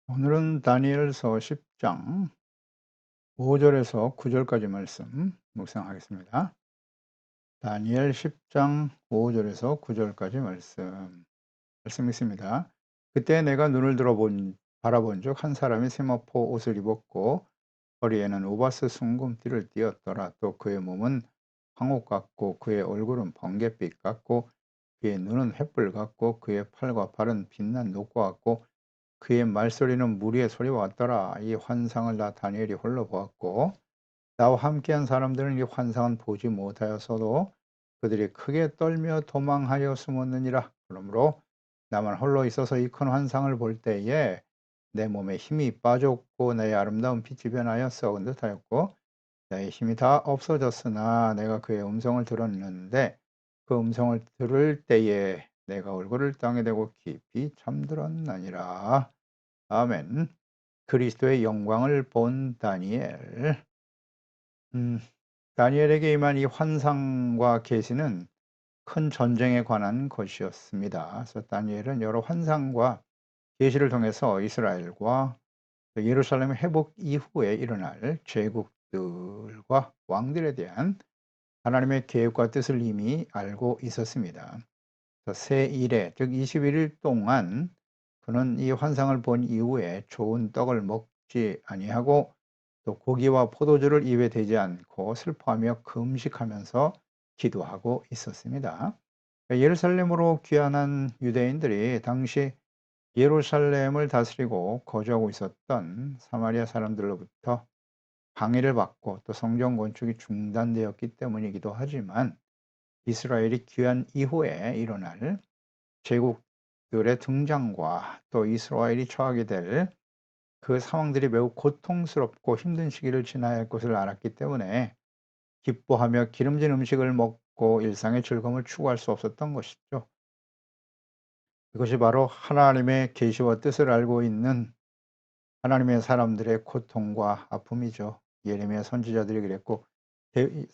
오늘은 다니엘서 10장 5절에서 9절까지 말씀 묵상하겠습니다. 다니엘 10장 5절에서 9절까지 말씀 있습니다. 그때 내가 눈을 바라본즉 한 사람이 세마포 옷을 입었고 허리에는 우바스 순금띠를 띠었더라. 또 그의 몸은 황옥 같고 그의 얼굴은 번갯빛 같고 그의 눈은 횃불 같고 그의 팔과 발은 빛난 녹과 같고 그의 말소리는 무리의 소리와 같더라. 이 환상을 나 다니엘이 홀로 보았고 나와 함께한 사람들은 이 환상은 보지 못하였어도 그들이 크게 떨며 도망하여 숨었느니라. 그러므로 나만 홀로 있어서 이 큰 환상을 볼 때에 내 몸에 힘이 빠졌고 나의 아름다운 빛이 변하여 썩은 듯하였고 나의 힘이 다 없어졌으나 내가 그의 음성을 들었는데 그 음성을 들을 때에 내가 얼굴을 땅에 대고 깊이 잠들었나니라. 아멘. 그리스도의 영광을 본 다니엘. 음, 다니엘에게 임한 이 환상과 계시는 큰 전쟁에 관한 것이었습니다. 그래서 다니엘은 여러 환상과 계시를 통해서 이스라엘과 예루살렘 회복 이후에 일어날 제국들과 왕들에 대한 하나님의 계획과 뜻을 이미 알고 있었습니다. 새 일에 즉 21일 동안 그는 이 환상을 본 이후에 좋은 떡을 먹지 아니하고 또 고기와 포도주를 입에 대지 않고 슬퍼하며 금식하면서 기도하고 있었습니다. 예루살렘으로 귀환한 유대인들이 당시 예루살렘을 다스리고 거주하고 있었던 사마리아 사람들로부터 방해를 받고 또 성전 건축이 중단되었기 때문이기도 하지만 이스라엘이 귀환 이후에 일어날 제국들의 등장과 또 이스라엘이 처하게 될 그 상황들이 매우 고통스럽고 힘든 시기를 지나야 할 것을 알았기 때문에 기뻐하며 기름진 음식을 먹고 일상의 즐거움을 추구할 수 없었던 것이죠. 이것이 바로 하나님의 계시와 뜻을 알고 있는 하나님의 사람들의 고통과 아픔이죠. 예레미야 선지자들이 그랬고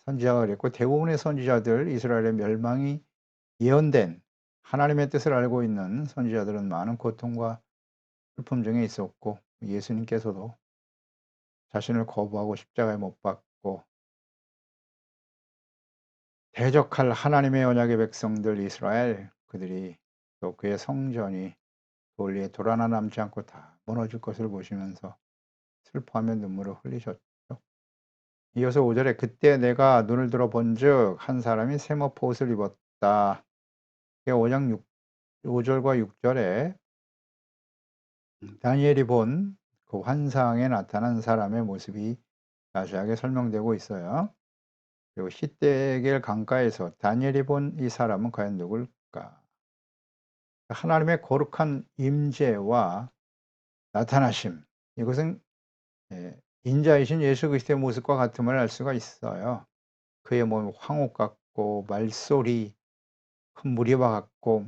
선지자가 그랬고 대부분의 선지자들 이스라엘의 멸망이 예언된 하나님의 뜻을 알고 있는 선지자들은 많은 고통과 슬픔 중에 있었고 예수님께서도 자신을 거부하고 십자가에 못 박고 대적할 하나님의 언약의 백성들 이스라엘 그들이 또 그의 성전이 돌 위에 돌 하나 남지 않고 다 무너질 것을 보시면서 슬퍼하며 눈물을 흘리셨죠. 이어서 5 절에 그때 내가 눈을 들어 본즉 한 사람이 세마포 옷을 입었다. 5장 5 절과 6 절에 다니엘이 본 그 환상에 나타난 사람의 모습이 자세하게 설명되고 있어요. 그리고 히데겔 강가에서 다니엘이 본 이 사람은 과연 누굴까? 하나님의 거룩한 임재와 나타나심. 이것은 인자이신 예수 그리스도의 모습과 같음을 알 수가 있어요. 그의 몸이 황옥 같고 말소리 큰 무리와 같고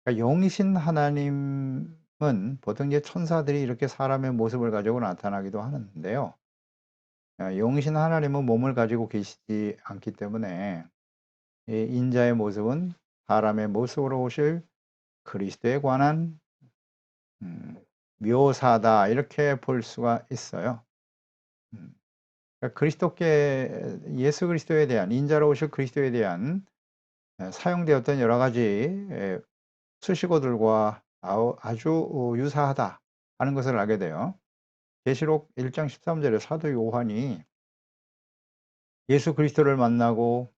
그러니까 영이신 하나님은 보통 이제 천사들이 이렇게 사람의 모습을 가지고 나타나기도 하는데요. 영이신 하나님은 몸을 가지고 계시지 않기 때문에 이 인자의 모습은 사람의 모습으로 오실 그리스도에 관한 음 묘사다 이렇게 볼 수가 있어요. 음 그러니까 그리스도께 예수 그리스도에 대한 인자로 오실 그리스도에 대한 사용되었던 여러 가지 수식어들과 아주 유사하다 하는 것을 알게 돼요. 계시록 1장 13 절에 사도 요한이 예수 그리스도를 만나고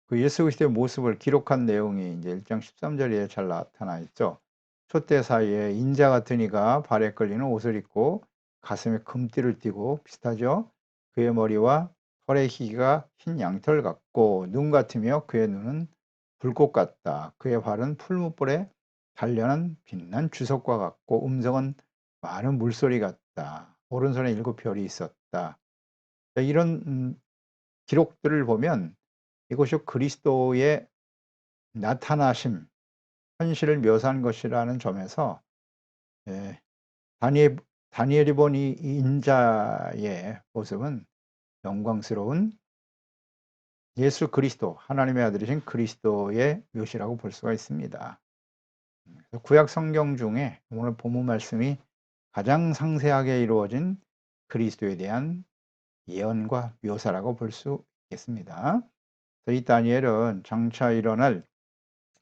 그 예수 그리스도의 모습을 기록한 내용이 이제 1장 13 절에 잘 나타나 있죠. 촛대 사이에 인자 같은 이가 발에 끌리는 옷을 입고 가슴에 금띠를 띠고 비슷하죠. 그의 머리와 털의 희가 흰 양털 같고 눈 같으며 그의 눈은 불꽃 같다. 그의 발은 풀무불에 단련한 빛난 주석과 같고 음성은 많은 물소리 같다. 오른손에 7 별이 있었다. 이런 기록들을 보면 이것이 그리스도의 나타나심, 현실을 묘사한 것이라는 점에서 예 다니엘 다니엘이 본 이 인자의 모습은 영광스러운 예수 그리스도 하나님의 아들이신 그리스도의 묘시라고 볼 수가 있습니다. 구약 성경 중에 오늘 본문 말씀이 가장 상세하게 이루어진 그리스도에 대한 예언과 묘사라고 볼 수 있겠습니다. 이 다니엘은 장차 일어날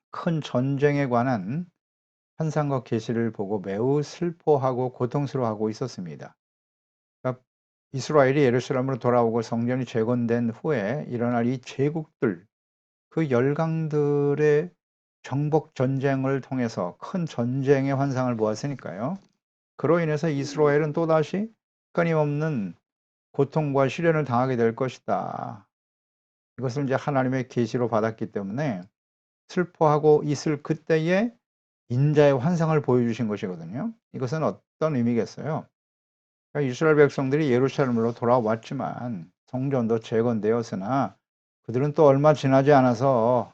큰 전쟁에 관한 환상과 계시를 보고 매우 슬퍼하고 고통스러워하고 있었습니다. 그러니까 이스라엘이 예루살렘으로 돌아오고 성전이 재건된 후에 일어날 이 제국들, 그 열강들의 정복 전쟁을 통해서 큰 전쟁의 환상을 보았으니까요. 그로 인해서 이스라엘은 또다시 끊임없는 고통과 시련을 당하게 될 것이다. 이것을 이제 하나님의 계시로 받았기 때문에 슬퍼하고 있을 그때에 인자의 환상을 보여주신 것이거든요. 이것은 어떤 의미겠어요? 그러니까 이스라엘 백성들이 예루살렘으로 돌아왔지만 성전도 재건되었으나 그들은 또 얼마 지나지 않아서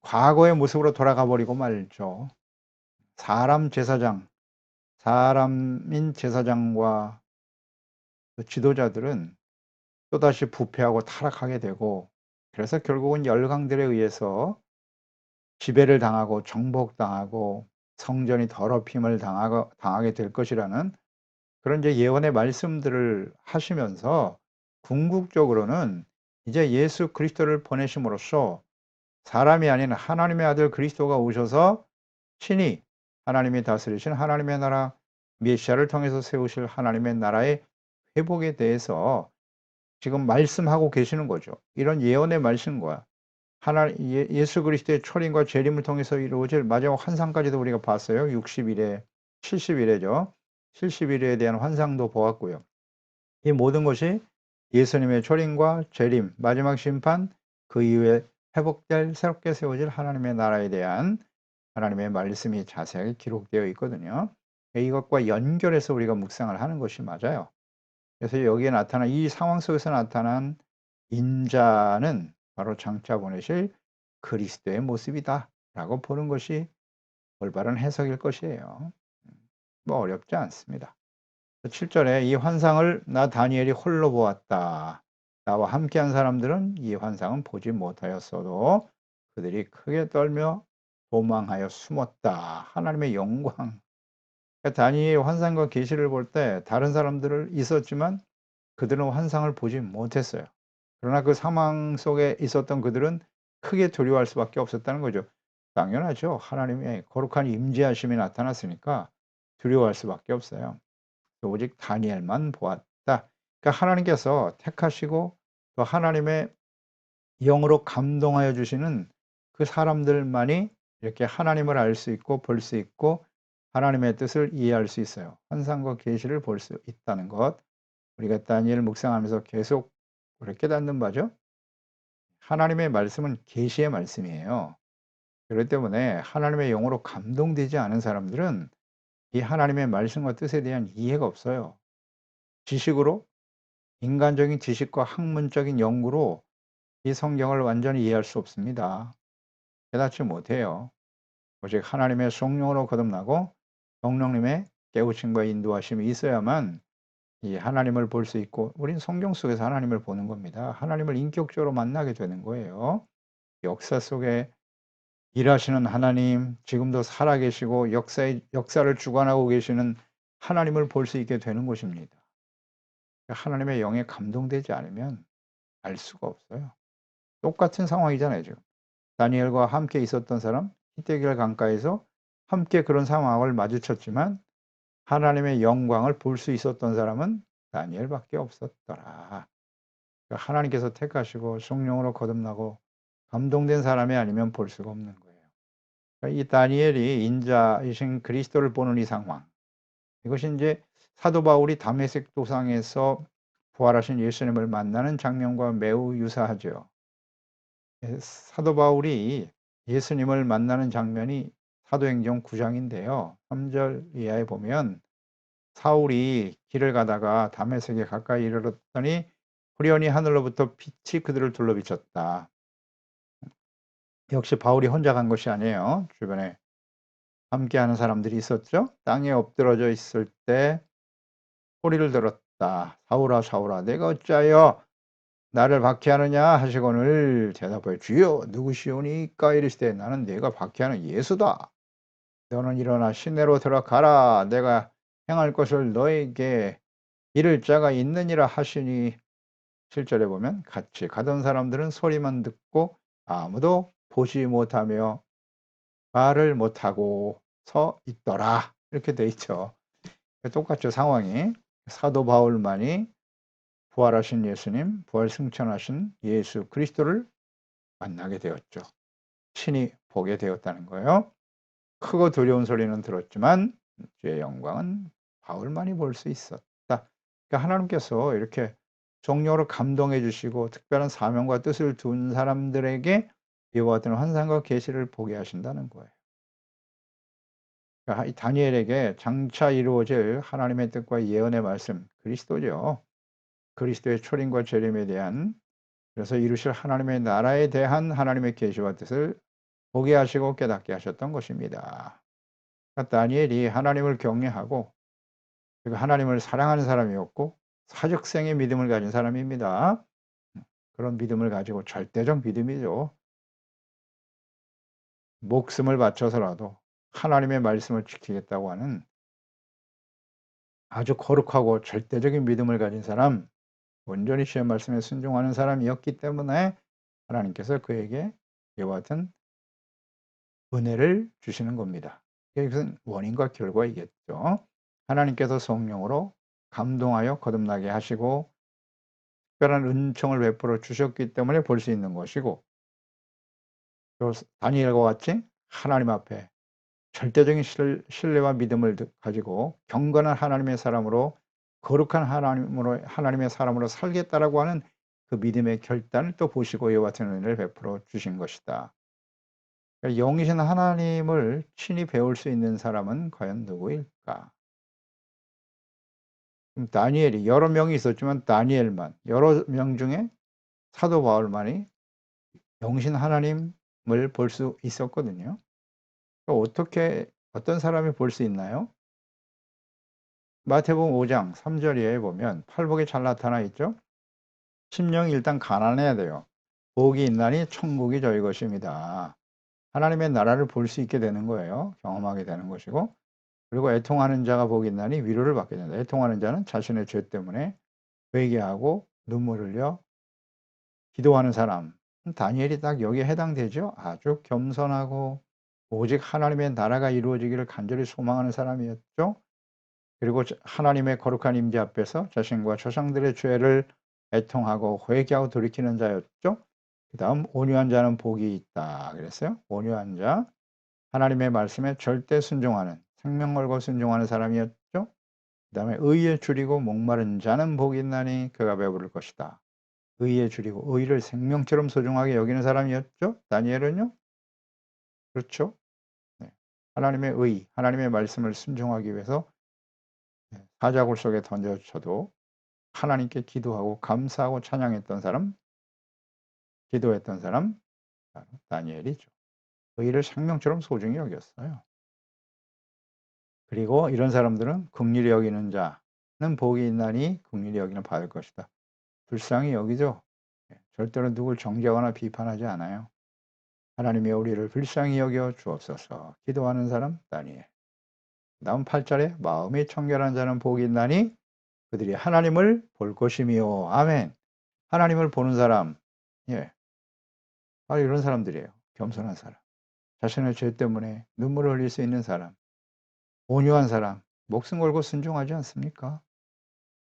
과거의 모습으로 돌아가 버리고 말죠. 사람인 제사장과 그 지도자들은 또다시 부패하고 타락하게 되고, 그래서 결국은 열강들에 의해서 지배를 당하고 정복당하고 성전이 더럽힘을 당하게 될 것이라는 그런 이제 예언의 말씀들을 하시면서 궁극적으로는 이제 예수 그리스도를 보내심으로써 사람이 아닌 하나님의 아들 그리스도가 오셔서 친히 하나님이 다스리신 하나님의 나라 메시아를 통해서 세우실 하나님의 나라의 회복에 대해서 지금 말씀하고 계시는 거죠. 이런 예언의 말씀과 예수 그리스도의 초림과 재림을 통해서 이루어질 마지막 환상까지도 우리가 봤어요. 60일에 70일에죠. 70일에 대한 환상도 보았고요. 이 모든 것이 예수님의 초림과 재림, 마지막 심판, 그 이후에 회복될 새롭게 세워질 하나님의 나라에 대한 하나님의 말씀이 자세하게 기록되어 있거든요. 이것과 연결해서 우리가 묵상을 하는 것이 맞아요. 그래서 여기에 나타난 이 상황 속에서 나타난 인자는 바로 장차 보내실 그리스도의 모습이다라고 보는 것이 올바른 해석일 것이에요. 뭐 어렵지 않습니다. 7절에 이 환상을 나 다니엘이 홀로 보았다. 나와 함께한 사람들은 이 환상은 보지 못하였어도 그들이 크게 떨며 도망하여 숨었다. 하나님의 영광. 그러니까 다니엘의 환상과 계시를 볼 때 다른 사람들은 있었지만 그들은 환상을 보지 못했어요. 그러나 그 상황 속에 있었던 그들은 크게 두려워할 수밖에 없었다는 거죠. 당연하죠. 하나님의 거룩한 임재하심이 나타났으니까 두려워할 수밖에 없어요. 오직 다니엘만 보았다. 그러니까 하나님께서 택하시고 또 하나님의 영으로 감동하여 주시는 그 사람들만이 이렇게 하나님을 알 수 있고 볼 수 있고 하나님의 뜻을 이해할 수 있어요. 환상과 계시를 볼 수 있다는 것. 우리가 다니엘 묵상하면서 계속 우리 깨닫는 바죠. 하나님의 말씀은 계시의 말씀이에요. 그렇기 때문에 하나님의 영으로 감동되지 않은 사람들은 이 하나님의 말씀과 뜻에 대한 이해가 없어요. 지식으로, 인간적인 지식과 학문적인 연구로 이 성경을 완전히 이해할 수 없습니다. 깨닫지 못해요. 오직 하나님의 성령으로 거듭나고 성령님의 깨우침과 인도하심이 있어야만 이 하나님을 볼 수 있고, 우린 성경 속에서 하나님을 보는 겁니다. 하나님을 인격적으로 만나게 되는 거예요. 역사 속에 일하시는 하나님, 지금도 살아계시고 역사를 주관하고 계시는 하나님을 볼 수 있게 되는 것입니다. 하나님의 영에 감동되지 않으면 알 수가 없어요. 똑같은 상황이잖아요, 지금. 다니엘과 함께 있었던 사람, 히데길 강가에서 함께 그런 상황을 마주쳤지만 하나님의 영광을 볼 수 있었던 사람은 다니엘밖에 없었더라. 그러니까 하나님께서 택하시고 성령으로 거듭나고 감동된 사람이 아니면 볼 수가 없는 거예요. 그러니까 이 다니엘이 인자이신 그리스도를 보는 이 상황, 이것이 이제 사도 바울이 다메섹 도상에서 부활하신 예수님을 만나는 장면과 매우 유사하죠. 사도 바울이 예수님을 만나는 장면이 사도행전 9장인데요. 3절 이하에 보면 사울이 길을 가다가 다메섹에 가까이 이르렀더니 후련히 하늘로부터 빛이 그들을 둘러 비쳤다. 역시 바울이 혼자 간 것이 아니에요. 주변에 함께하는 사람들이 있었죠. 땅에 엎드러져 있을 때 소리를 들었다. 사울아 사울아 내가 어찌하여 나를 박해하느냐 하시거늘 대답하여 주여 누구시오니까 이르시되 나는 내가 박해하는 예수다. 너는 일어나 시내로 들어가라. 내가 행할 것을 너에게 이를 자가 있느니라 하시니 7절에 보면 같이 가던 사람들은 소리만 듣고 아무도 보지 못하며 말을 못하고 서 있더라. 이렇게 돼 있죠. 똑같죠, 상황이. 사도 바울만이 부활하신 예수님, 부활 승천하신 예수 그리스도를 만나게 되었죠. 친히 보게 되었다는 거예요. 크고 두려운 소리는 들었지만 주의 영광은 바울만이 볼 수 있었다. 그러니까 하나님께서 이렇게 종료로 감동해 주시고 특별한 사명과 뜻을 둔 사람들에게 이와 같은 환상과 계시를 보게 하신다는 거예요. 그러니까 이 다니엘에게 장차 이루어질 하나님의 뜻과 예언의 말씀, 그리스도죠. 그리스도의 초림과 재림에 대한, 그래서 이루실 하나님의 나라에 대한 하나님의 계시와 뜻을 보게 하시고 깨닫게 하셨던 것입니다. 그러니까 다니엘이 하나님을 경외하고 그리고 하나님을 사랑하는 사람이었고 사적생의 믿음을 가진 사람입니다. 그런 믿음을 가지고 절대적 믿음이죠. 목숨을 바쳐서라도 하나님의 말씀을 지키겠다고 하는 아주 거룩하고 절대적인 믿음을 가진 사람, 온전히 주의 말씀에 순종하는 사람이었기 때문에 하나님께서 그에게 이와 같은 은혜를 주시는 겁니다. 이것은 원인과 결과이겠죠. 하나님께서 성령으로 감동하여 거듭나게 하시고 특별한 은총을 베풀어 주셨기 때문에 볼 수 있는 것이고, 또 다니엘과 같이 하나님 앞에 절대적인 신뢰와 믿음을 가지고 경건한 하나님의 사람으로, 거룩한 하나님의 사람으로 살겠다라고 하는 그 믿음의 결단을 또 보시고 이와 같은 은혜를 베풀어 주신 것이다. 그러니까 영이신 하나님을 친히 배울 수 있는 사람은 과연 누구일까? 다니엘이 여러 명이 있었지만 다니엘만, 여러 명 중에 사도 바울만이 영신 하나님을 볼 수 있었거든요. 어떻게, 어떤 사람이 볼 수 있나요? 마태복음 5장 3절에 보면 팔복이 잘 나타나 있죠. 심령이 일단 가난해야 돼요. 복이 있나니 천국이 저희 것입니다. 하나님의 나라를 볼 수 있게 되는 거예요. 경험하게 되는 것이고, 그리고 애통하는 자가 복이 있나니 위로를 받게 된다. 애통하는 자는 자신의 죄 때문에 회개하고 눈물 흘려 기도하는 사람. 다니엘이 딱 여기에 해당되죠. 아주 겸손하고 오직 하나님의 나라가 이루어지기를 간절히 소망하는 사람이었죠. 그리고 하나님의 거룩한 임재 앞에서 자신과 조상들의 죄를 애통하고 회개하고 돌이키는 자였죠. 그다음 온유한 자는 복이 있다 그랬어요. 온유한 자, 하나님의 말씀에 절대 순종하는, 생명 걸고 순종하는 사람이었죠. 그다음에 의에 줄이고 목마른 자는 복이 있나니 그가 배부를 것이다. 의에 줄이고 의를 생명처럼 소중하게 여기는 사람이었죠. 다니엘은요. 그렇죠. 네. 하나님의 의, 하나님의 말씀을 순종하기 위해서 사자굴 속에 던져져도 하나님께 기도하고 감사하고 찬양했던 사람, 기도했던 사람, 바로 다니엘이죠. 의를 생명처럼 소중히 여겼어요. 그리고 이런 사람들은 긍휼히 여기는 자는 복이 있나니 긍휼히 여기는 받을 것이다. 불쌍히 여기죠. 절대로 누굴 정죄하거나 비판하지 않아요. 하나님이 우리를 불쌍히 여겨 주옵소서. 기도하는 사람 다니엘. 다음 8절에 마음이 청결한 자는 복이 있나니 그들이 하나님을 볼 것이며. 아멘. 하나님을 보는 사람, 예, 바로 이런 사람들이에요. 겸손한 사람, 자신의 죄 때문에 눈물을 흘릴 수 있는 사람, 온유한 사람, 목숨 걸고 순종하지 않습니까?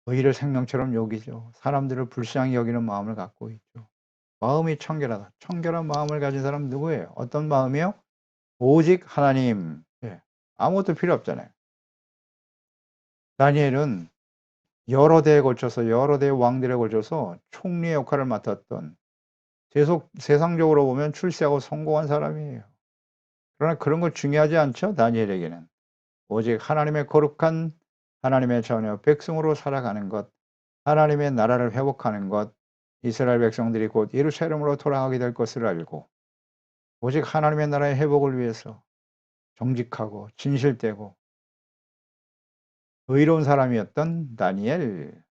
의를 생명처럼 여기죠. 사람들을 불쌍히 여기는 마음을 갖고 있죠. 마음이 청결하다. 청결한 마음을 가진 사람 누구예요? 어떤 마음이요? 오직 하나님. 예, 아무것도 필요 없잖아요. 다니엘은 여러 대에 걸쳐서, 여러 대의 왕들에 걸쳐서 총리의 역할을 맡았던, 세상적으로 보면 출세하고 성공한 사람이에요. 그러나 그런 거 중요하지 않죠, 다니엘에게는. 오직 하나님의 거룩한 하나님의 자녀 백성으로 살아가는 것, 하나님의 나라를 회복하는 것, 이스라엘 백성들이 곧 예루살렘으로 돌아가게 될 것을 알고 오직 하나님의 나라의 회복을 위해서 정직하고 진실되고 의로운 사람이었던 다니엘.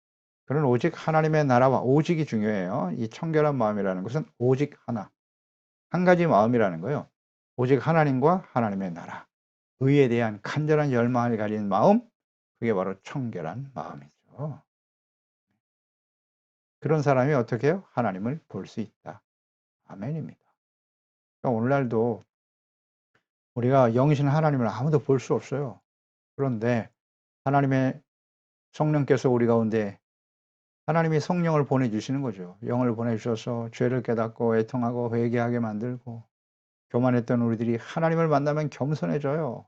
그는 오직 하나님의 나라와, 오직이 중요해요. 이 청결한 마음이라는 것은 오직 하나, 한 가지 마음이라는 거예요. 오직 하나님과 하나님의 나라. 의에 대한 간절한 열망을 가진 마음, 그게 바로 청결한 마음이죠. 그런 사람이 어떻게 해요? 하나님을 볼 수 있다. 아멘입니다. 그러니까 오늘날도 우리가 영이신 하나님을 아무도 볼 수 없어요. 그런데 하나님의 성령께서 우리 가운데 하나님이 성령을 보내주시는 거죠. 영을 보내주셔서 죄를 깨닫고 애통하고 회개하게 만들고, 교만했던 우리들이 하나님을 만나면 겸손해져요.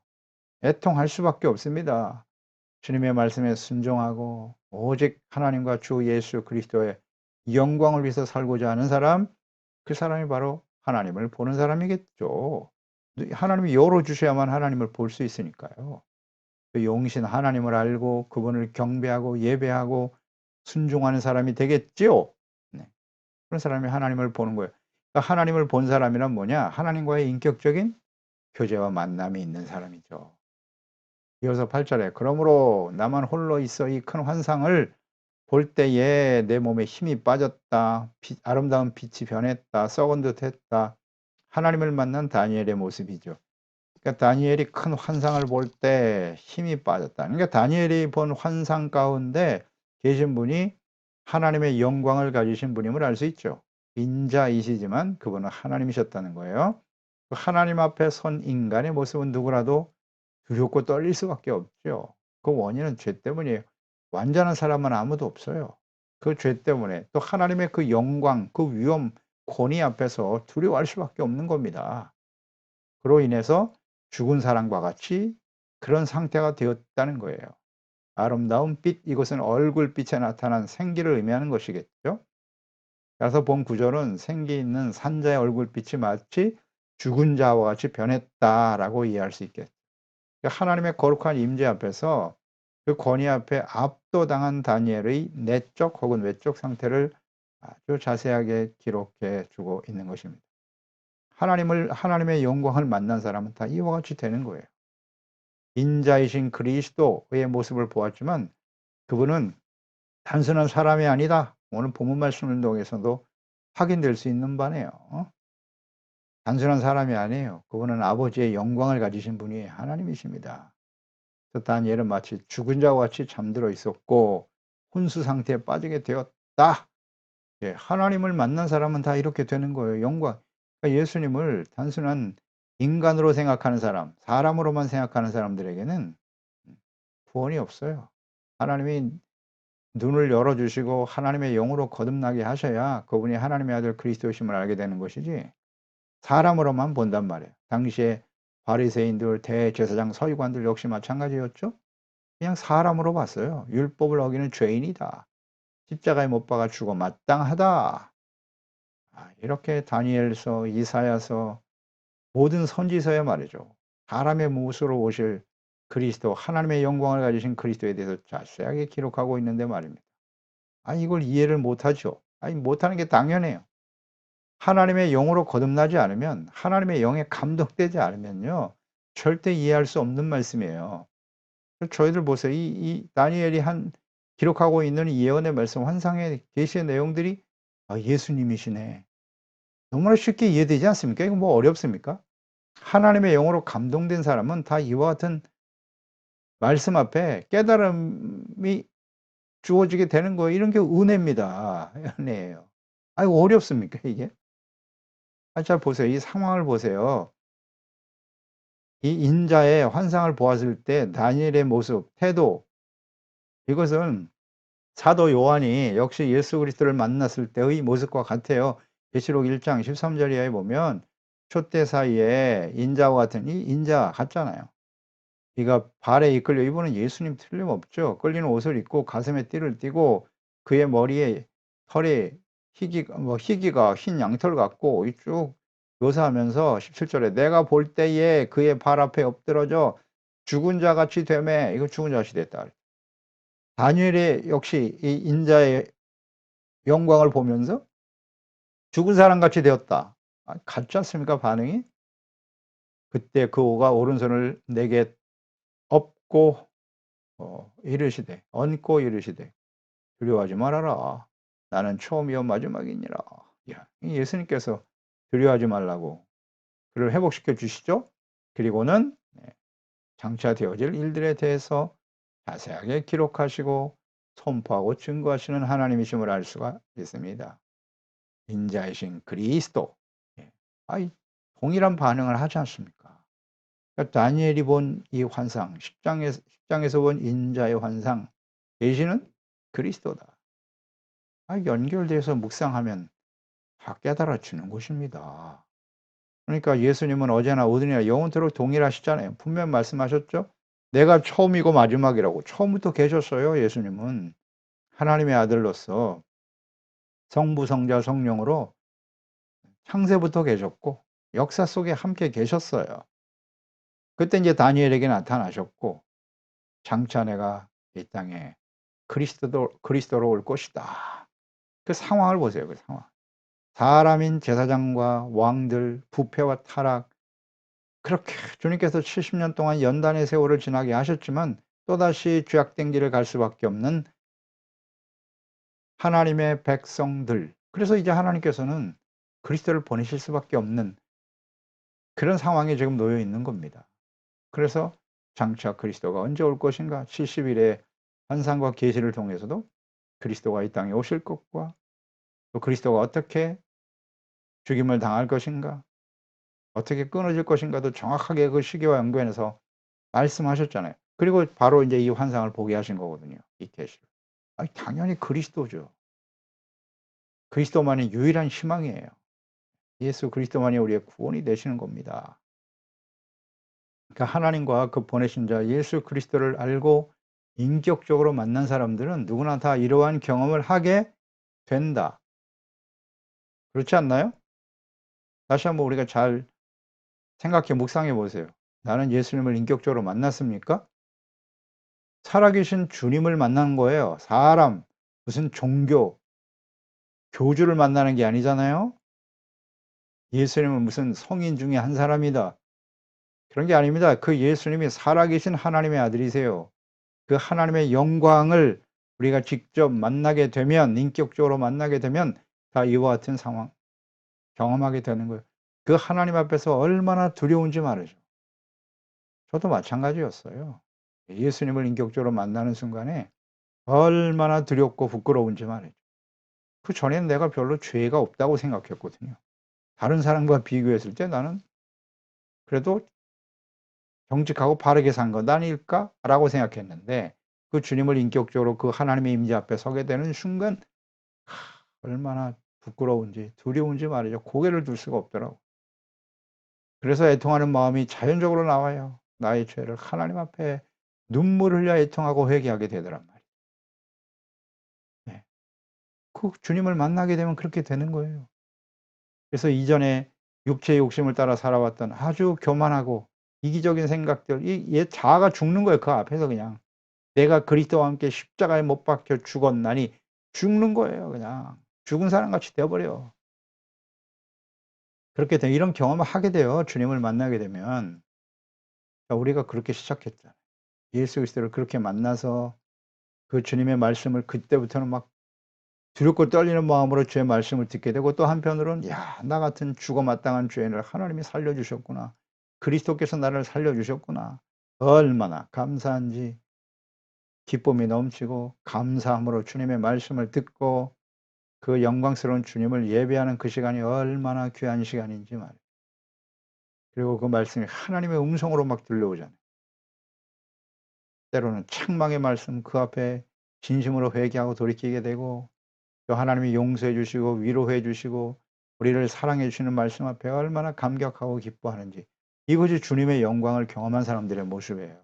애통할 수밖에 없습니다. 주님의 말씀에 순종하고 오직 하나님과 주 예수 그리스도의 영광을 위해서 살고자 하는 사람, 그 사람이 바로 하나님을 보는 사람이겠죠. 하나님이 열어주셔야만 하나님을 볼 수 있으니까요. 그 용신 하나님을 알고 그분을 경배하고 예배하고 순종하는 사람이 되겠지요. 네. 그런 사람이 하나님을 보는 거예요. 그러니까 하나님을 본 사람이란 뭐냐? 하나님과의 인격적인 교제와 만남이 있는 사람이죠. 이어서 8 절에 "그러므로 나만 홀로 있어 이 큰 환상을 볼 때에 내 몸에 힘이 빠졌다. 아름다운 빛이 변했다. 썩은 듯했다." 하나님을 만난 다니엘의 모습이죠. 그러니까 다니엘이 큰 환상을 볼 때 힘이 빠졌다. 그러니까 다니엘이 본 환상 가운데 계신 분이 하나님의 영광을 가지신 분임을 알 수 있죠. 인자이시지만 그분은 하나님이셨다는 거예요. 그 하나님 앞에 선 인간의 모습은 누구라도 두렵고 떨릴 수밖에 없죠. 그 원인은 죄 때문이에요. 완전한 사람은 아무도 없어요. 그 죄 때문에 또 하나님의 그 영광, 그 위엄, 권위 앞에서 두려워할 수밖에 없는 겁니다. 그로 인해서 죽은 사람과 같이 그런 상태가 되었다는 거예요. 아름다운 빛, 이것은 얼굴빛에 나타난 생기를 의미하는 것이겠죠. 그래서 본 구절은 생기 있는 산자의 얼굴빛이 마치 죽은 자와 같이 변했다라고 이해할 수 있겠죠. 하나님의 거룩한 임재 앞에서 그 권위 앞에 압도당한 다니엘의 내적 혹은 외적 상태를 아주 자세하게 기록해 주고 있는 것입니다. 하나님의 영광을 만난 사람은 다 이와 같이 되는 거예요. 인자이신 그리스도의 모습을 보았지만 그분은 단순한 사람이 아니다. 오늘 본문 말씀을 통해서도 확인될 수 있는 바네요. 단순한 사람이 아니에요. 그분은 아버지의 영광을 가지신 분이 하나님이십니다. 다니엘은 마치 죽은 자와 같이 잠들어 있었고 혼수 상태에 빠지게 되었다. 예, 하나님을 만난 사람은 다 이렇게 되는 거예요. 영광. 그러니까 예수님을 단순한 인간으로 생각하는 사람, 사람으로만 생각하는 사람들에게는 구원이 없어요. 하나님이 눈을 열어 주시고 하나님의 영으로 거듭나게 하셔야 그분이 하나님의 아들 그리스도심을 알게 되는 것이지, 사람으로만 본단 말이에요. 당시에 바리새인들, 대제사장, 서기관들 역시 마찬가지였죠. 그냥 사람으로 봤어요. 율법을 어기는 죄인이다. 십자가에 못 박아 죽어 마땅하다. 이렇게 다니엘서, 이사야서, 모든 선지서에 말이죠. 사람의 모습으로 오실 그리스도, 하나님의 영광을 가지신 그리스도에 대해서 자세하게 기록하고 있는데 말입니다. 이걸 이해를 못하죠. 못하는 게 당연해요. 하나님의 영으로 거듭나지 않으면, 하나님의 영에 감동되지 않으면요, 절대 이해할 수 없는 말씀이에요. 저희들 보세요. 이 다니엘이 기록하고 있는 이 예언의 말씀, 환상의 계시의 내용들이 예수님이시네. 너무나 쉽게 이해되지 않습니까? 이거 뭐 어렵습니까? 하나님의 영으로 감동된 사람은 다 이와 같은 말씀 앞에 깨달음이 주어지게 되는 거예요. 이런 게 은혜입니다. 은혜예요. 어렵습니까 이게? 잘 보세요. 이 상황을 보세요. 이 인자의 환상을 보았을 때 다니엘의 모습, 태도, 이것은 사도 요한이 역시 예수 그리스도를 만났을 때의 모습과 같아요. 계시록 1장 13절 이하에 보면 촛대 사이에 인자와 같은, 이 인자 같잖아요. 이가 발에 이끌려, 이분은 예수님 틀림없죠. 끌리는 옷을 입고 가슴에 띠를 띠고 그의 머리에 털이 희기가 흰 양털 같고 쭉 묘사하면서 17절에 내가 볼 때에 그의 발 앞에 엎드러져 죽은 자 같이 되매, 이거 죽은 자 같이 됐다. 다니엘이 역시 이 인자의 영광을 보면서 죽은 사람 같이 되었다. 같지 않습니까 반응이? 그때 그가 오른손을 내게 얹고 이르시되, 얹고 이르시되 두려워하지 말아라. 나는 처음이요 마지막이니라. 예수님께서 두려워하지 말라고 그를 회복시켜 주시죠. 그리고는 장차 되어질 일들에 대해서 자세하게 기록하시고 선포하고 증거하시는 하나님이심을 알 수가 있습니다. 인자이신 그리스도. 예. 아이 동일한 반응을 하지 않습니까? 그러니까 다니엘이 본 이 환상, 10장에서 본 인자의 환상, 계시는 그리스도다. 연결돼서 묵상하면 다 깨달아지는 것입니다. 그러니까 예수님은 어제나 오늘이나 영원토록 동일하시잖아요. 분명 말씀하셨죠? 내가 처음이고 마지막이라고. 처음부터 계셨어요, 예수님은. 하나님의 아들로서 성부, 성자, 성령으로 창세부터 계셨고 역사 속에 함께 계셨어요. 그때 이제 다니엘에게 나타나셨고 장차 내가 이 땅에 그리스도로 올 것이다. 그 상황을 보세요, 그 상황. 사람인 제사장과 왕들, 부패와 타락, 그렇게 주님께서 70년 동안 연단의 세월을 지나게 하셨지만 또다시 죄악된 길을 갈 수밖에 없는 하나님의 백성들. 그래서 이제 하나님께서는 그리스도를 보내실 수밖에 없는 그런 상황에 지금 놓여 있는 겁니다. 그래서 장차 그리스도가 언제 올 것인가? 70일의 환상과 계시를 통해서도 그리스도가 이 땅에 오실 것과 또 그리스도가 어떻게 죽임을 당할 것인가? 어떻게 끊어질 것인가도 정확하게 그 시기와 연관해서 말씀하셨잖아요. 그리고 바로 이제 이 환상을 보게 하신 거거든요, 이 계시를. 당연히 그리스도죠. 그리스도만이 유일한 희망이에요. 예수 그리스도만이 우리의 구원이 되시는 겁니다. 그러니까 하나님과 그 보내신 자 예수 그리스도를 알고 인격적으로 만난 사람들은 누구나 다 이러한 경험을 하게 된다. 그렇지 않나요? 다시 한번 우리가 잘 생각해 묵상해 보세요. 나는 예수님을 인격적으로 만났습니까? 살아계신 주님을 만난 거예요. 사람, 무슨 종교, 교주를 만나는 게 아니잖아요. 예수님은 무슨 성인 중에 한 사람이다. 그런 게 아닙니다. 그 예수님이 살아계신 하나님의 아들이세요. 그 하나님의 영광을 우리가 직접 만나게 되면, 인격적으로 만나게 되면 다 이와 같은 상황 경험하게 되는 거예요. 그 하나님 앞에서 얼마나 두려운지 말이죠. 저도 마찬가지였어요. 예수님을 인격적으로 만나는 순간에 얼마나 두렵고 부끄러운지 말이죠. 그전에는 내가 별로 죄가 없다고 생각했거든요. 다른 사람과 비교했을 때 나는 그래도 정직하고 바르게 산 것 아닐까라고 생각했는데 그 주님을 인격적으로 그 하나님의 임재 앞에 서게 되는 순간 얼마나 부끄러운지 두려운지 말이죠. 고개를 들 수가 없더라고. 그래서 애통하는 마음이 자연적으로 나와요. 나의 죄를 하나님 앞에 눈물을 흘려 애통하고 회개하게 되더란 말이에요. 네. 그 주님을 만나게 되면 그렇게 되는 거예요. 그래서 이전에 육체의 욕심을 따라 살아왔던 아주 교만하고 이기적인 생각들, 이 얘 자아가 죽는 거예요, 그 앞에서 그냥. 내가 그리스도와 함께 십자가에 못 박혀 죽었나니 죽는 거예요, 그냥. 죽은 사람같이 되어 버려. 그렇게 돼 이런 경험을 하게 돼요, 주님을 만나게 되면. 우리가 그렇게 시작했잖아요. 예수 그리스도를 그렇게 만나서 그 주님의 말씀을 그때부터는 막 두렵고 떨리는 마음으로 주의 말씀을 듣게 되고 또 한편으로는 '야 나 같은 죽어 마땅한 죄인을 하나님이 살려 주셨구나. 그리스도께서 나를 살려 주셨구나.' 얼마나 감사한지 기쁨이 넘치고 감사함으로 주님의 말씀을 듣고 그 영광스러운 주님을 예배하는 그 시간이 얼마나 귀한 시간인지 말이에요. 그리고 그 말씀이 하나님의 음성으로 막 들려오잖아요. 때로는 책망의 말씀 그 앞에 진심으로 회개하고 돌이키게 되고 또 하나님이 용서해 주시고 위로해 주시고 우리를 사랑해 주시는 말씀 앞에 얼마나 감격하고 기뻐하는지 이것이 주님의 영광을 경험한 사람들의 모습이에요.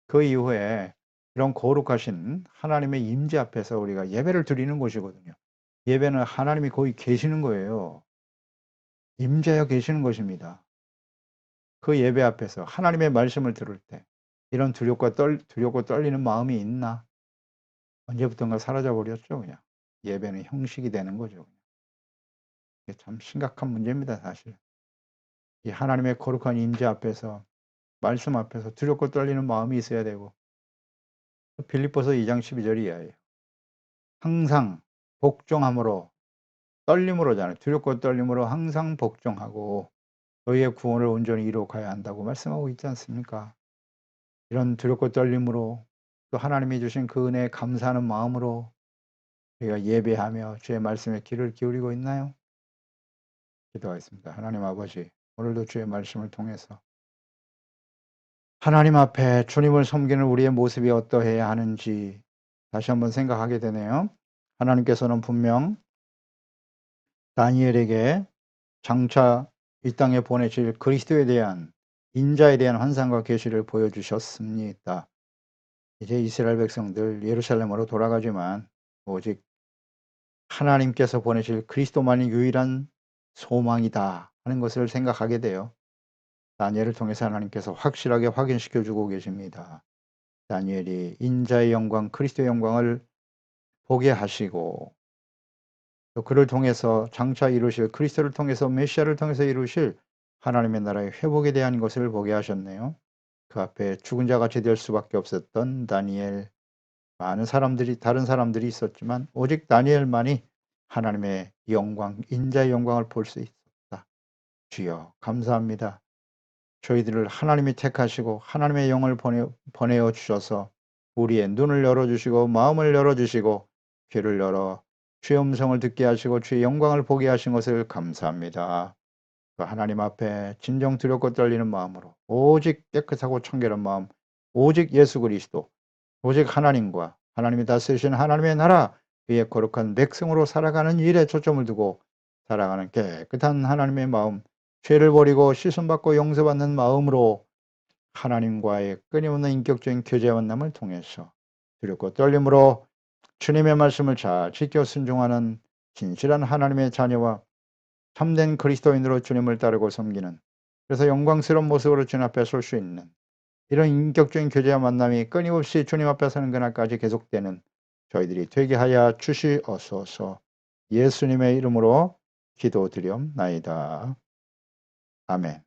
그 이후에 이런 거룩하신 하나님의 임재 앞에서 우리가 예배를 드리는 것이거든요. 예배는 하나님이 거기 계시는 거예요. 임재하여 계시는 것입니다. 그 예배 앞에서 하나님의 말씀을 들을 때 이런 두렵고 떨리는 마음이 있나? 언제부턴가 사라져 버렸죠, 그냥. 예배는 형식이 되는 거죠. 이게 참 심각한 문제입니다, 사실. 이 하나님의 거룩한 임재 앞에서 말씀 앞에서 두렵고 떨리는 마음이 있어야 되고 빌립보서 2장 12절 이하예요. 항상 복종함으로 떨림으로잖아요. 두렵고 떨림으로 항상 복종하고 너희의 구원을 온전히 이루어 가야 한다고 말씀하고 있지 않습니까? 이런 두렵고 떨림으로 또 하나님이 주신 그 은혜에 감사하는 마음으로 우리가 예배하며 주의 말씀에 귀를 기울이고 있나요? 기도하겠습니다. 하나님 아버지, 오늘도 주의 말씀을 통해서 하나님 앞에 주님을 섬기는 우리의 모습이 어떠해야 하는지 다시 한번 생각하게 되네요. 하나님께서는 분명 다니엘에게 장차 이 땅에 보내실 그리스도에 대한 인자에 대한 환상과 계시를 보여주셨습니다. 이제 이스라엘 백성들 예루살렘으로 돌아가지만 오직 하나님께서 보내실 그리스도만이 유일한 소망이다 하는 것을 생각하게 돼요. 다니엘을 통해서 하나님께서 확실하게 확인시켜 주고 계십니다. 다니엘이 인자의 영광, 그리스도의 영광을 보게 하시고 또 그를 통해서 장차 이루실 그리스도를 통해서 메시아를 통해서 이루실 하나님의 나라의 회복에 대한 것을 보게 하셨네요. 그 앞에 죽은 자같이 될 수밖에 없었던 다니엘, 많은 사람들이 다른 사람들이 있었지만 오직 다니엘만이 하나님의 영광, 인자의 영광을 볼 수 있었다. 주여 감사합니다. 저희들을 하나님이 택하시고 하나님의 영을 보내어 주셔서 우리의 눈을 열어주시고 마음을 열어주시고 귀를 열어 주의 음성을 듣게 하시고 주의 영광을 보게 하신 것을 감사합니다. 그 하나님 앞에 진정 두렵고 떨리는 마음으로 오직 깨끗하고 청결한 마음, 오직 예수 그리스도, 오직 하나님과 하나님이 다스리신 하나님의 나라 위에 거룩한 백성으로 살아가는 일에 초점을 두고 살아가는 깨끗한 하나님의 마음, 죄를 버리고 씻음받고 용서받는 마음으로 하나님과의 끊임없는 인격적인 교제 만남을 통해서 두렵고 떨림으로 주님의 말씀을 잘 지켜 순종하는 진실한 하나님의 자녀와 참된 그리스도인으로 주님을 따르고 섬기는, 그래서 영광스러운 모습으로 주님 앞에 설 수 있는 이런 인격적인 교제와 만남이 끊임없이 주님 앞에 서는 그날까지 계속되는 저희들이 되게 하여 주시옵소서. 예수님의 이름으로 기도드리옵나이다. 아멘.